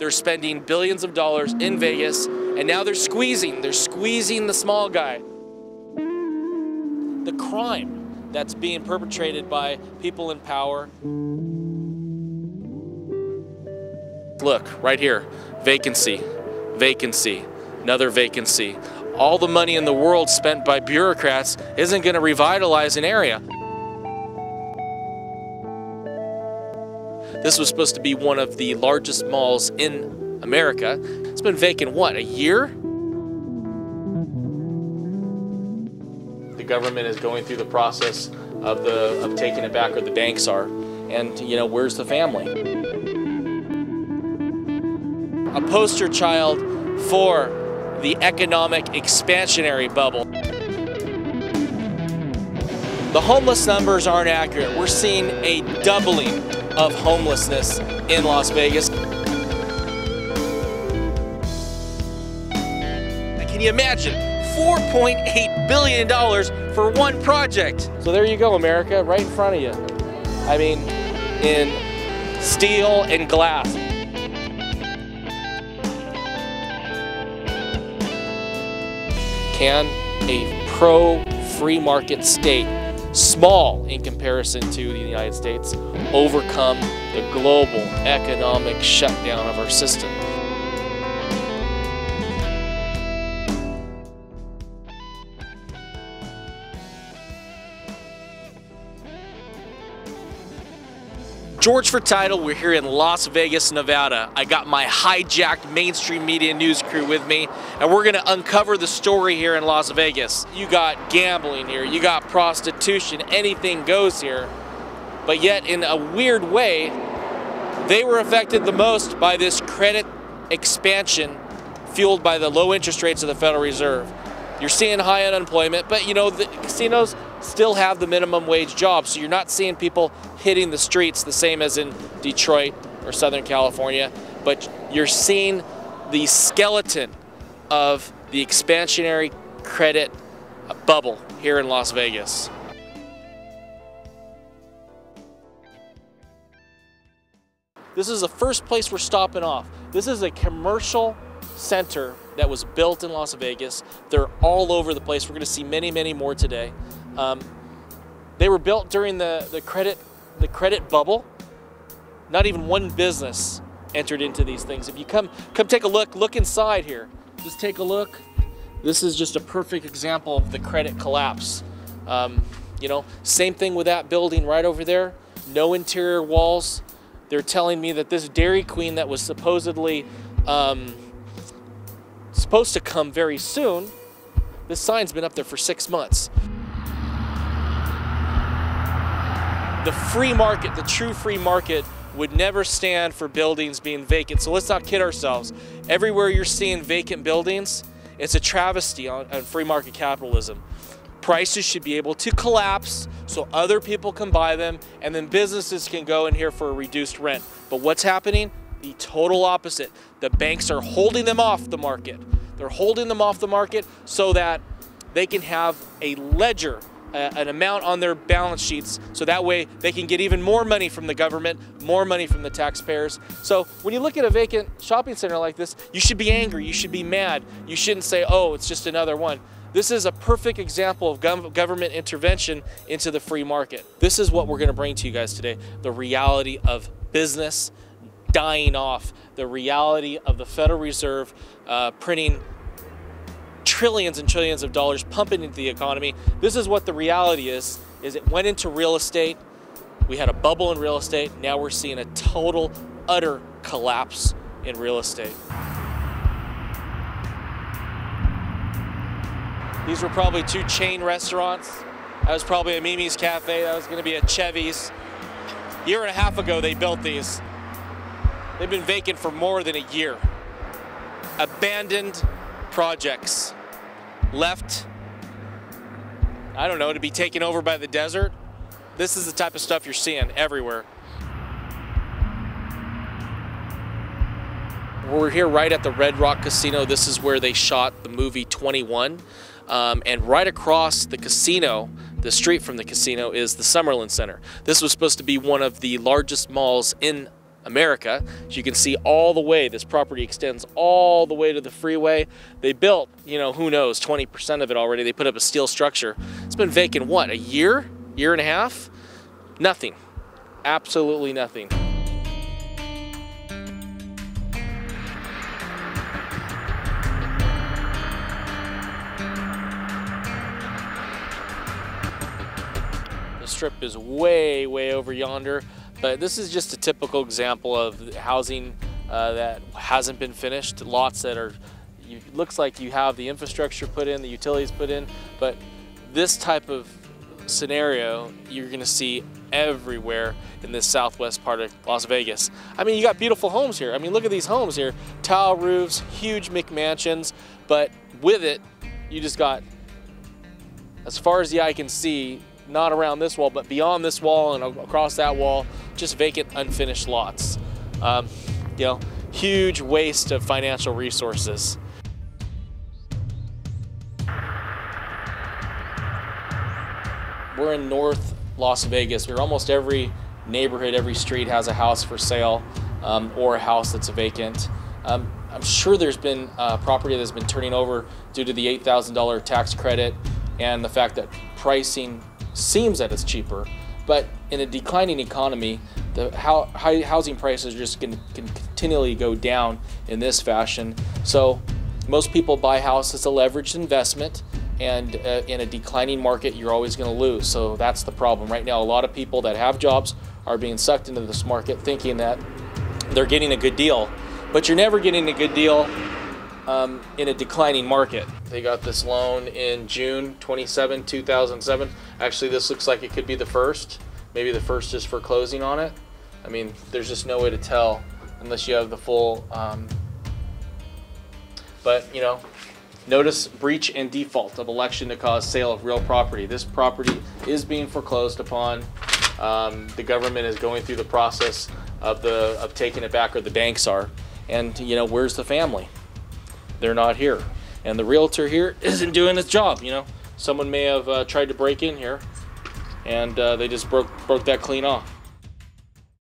They're spending billions of dollars in Vegas, and now they're squeezing the small guy. The crime that's being perpetrated by people in power. Look, right here, vacancy, vacancy, another vacancy. All the money in the world spent by bureaucrats isn't going to revitalize an area. This was supposed to be one of the largest malls in America. It's been vacant, what, a year? The government is going through the process of taking it back, or the banks are. And, you know, where's the family? A poster child for the economic expansionary bubble. The homeless numbers aren't accurate. We're seeing a doubling of homelessness in Las Vegas. Can you imagine? $4.8 billion for one project. So there you go, America, right in front of you. I mean, in steel and glass. Can a pro-free market state, small in comparison to the United States, overcome the global economic shutdown of our system? George Furtado, we're here in Las Vegas, Nevada. I got my hijacked mainstream media news crew with me, and we're gonna uncover the story here in Las Vegas. You got gambling here, you got prostitution, anything goes here. But yet, in a weird way, they were affected the most by this credit expansion fueled by the low interest rates of the Federal Reserve. You're seeing high unemployment, but you know, the casinos still have the minimum wage jobs, so you're not seeing people hitting the streets the same as in Detroit or Southern California, but you're seeing the skeleton of the expansionary credit bubble here in Las Vegas. This is the first place we're stopping off. This is a commercial center that was built in Las Vegas. They're all over the place. We're going to see many, many more today. They were built during the credit bubble. Not even one business entered into these things. If you come take a look inside here. Just take a look. This is just a perfect example of the credit collapse. You know, same thing with that building right over there. No interior walls. They're telling me that this Dairy Queen that was supposedly supposed to come very soon, this sign's been up there for 6 months. The free market, the true free market, would never stand for buildings being vacant. So let's not kid ourselves. Everywhere you're seeing vacant buildings, it's a travesty on free market capitalism. Prices should be able to collapse so other people can buy them, and then businesses can go in here for a reduced rent. But what's happening? The total opposite. The banks are holding them off the market. They're holding them off the market so that they can have a ledger, an amount on their balance sheets, so that way they can get even more money from the government, more money from the taxpayers. So when you look at a vacant shopping center like this, you should be angry, you should be mad. You shouldn't say, oh, it's just another one. This is a perfect example of government intervention into the free market. This is what we're going to bring to you guys today, the reality of business dying off, the reality of the Federal Reserve printing trillions and trillions of dollars, pumping into the economy. This is what the reality is it went into real estate. We had a bubble in real estate. Now we're seeing a total, utter collapse in real estate. These were probably 2 chain restaurants. That was probably a Mimi's Cafe. That was going to be a Chevy's. A year and a half ago, they built these. They've been vacant for more than a year. Abandoned projects. Left, I don't know, to be taken over by the desert. This is the type of stuff you're seeing everywhere. We're here right at the Red Rock Casino. This is where they shot the movie 21. And right across the casino, the street from the casino, is the Summerlin Center. This was supposed to be one of the largest malls in America. As you can see all the way, this property extends all the way to the freeway. They built, you know, who knows, 20% of it already. They put up a steel structure. It's been vacant, what, a year and a half? Nothing, absolutely nothing. The strip is way over yonder. But this is just a typical example of housing that hasn't been finished. Lots that are, looks like you have the infrastructure put in, the utilities put in, but this type of scenario you're gonna see everywhere in this southwest part of Las Vegas. I mean, you got beautiful homes here. I mean, look at these homes here. Tile roofs, huge McMansions, but with it, you just got, as far as the eye can see, not around this wall, but beyond this wall and across that wall, just vacant, unfinished lots. You know, huge waste of financial resources. We're in North Las Vegas, where almost every neighborhood, every street has a house for sale or a house that's vacant. I'm sure there's been property that's been turning over due to the $8,000 tax credit and the fact that pricing seems that it's cheaper, but in a declining economy, the housing prices are just going to continually go down in this fashion. So most people buy a house as a leveraged investment, and in a declining market, you're always going to lose. So that's the problem. Right now, a lot of people that have jobs are being sucked into this market thinking that they're getting a good deal, but you're never getting a good deal in a declining market. They got this loan in June 27, 2007. Actually, this looks like it could be the first. Maybe the first is for closing on it. I mean, there's just no way to tell unless you have the full, but you know, notice breach and default of election to cause sale of real property. This property is being foreclosed upon. The government is going through the process of taking it back, or the banks are. And you know, where's the family? They're not here. And the realtor here isn't doing his job, you know. Someone may have tried to break in here, and they just broke that clean off.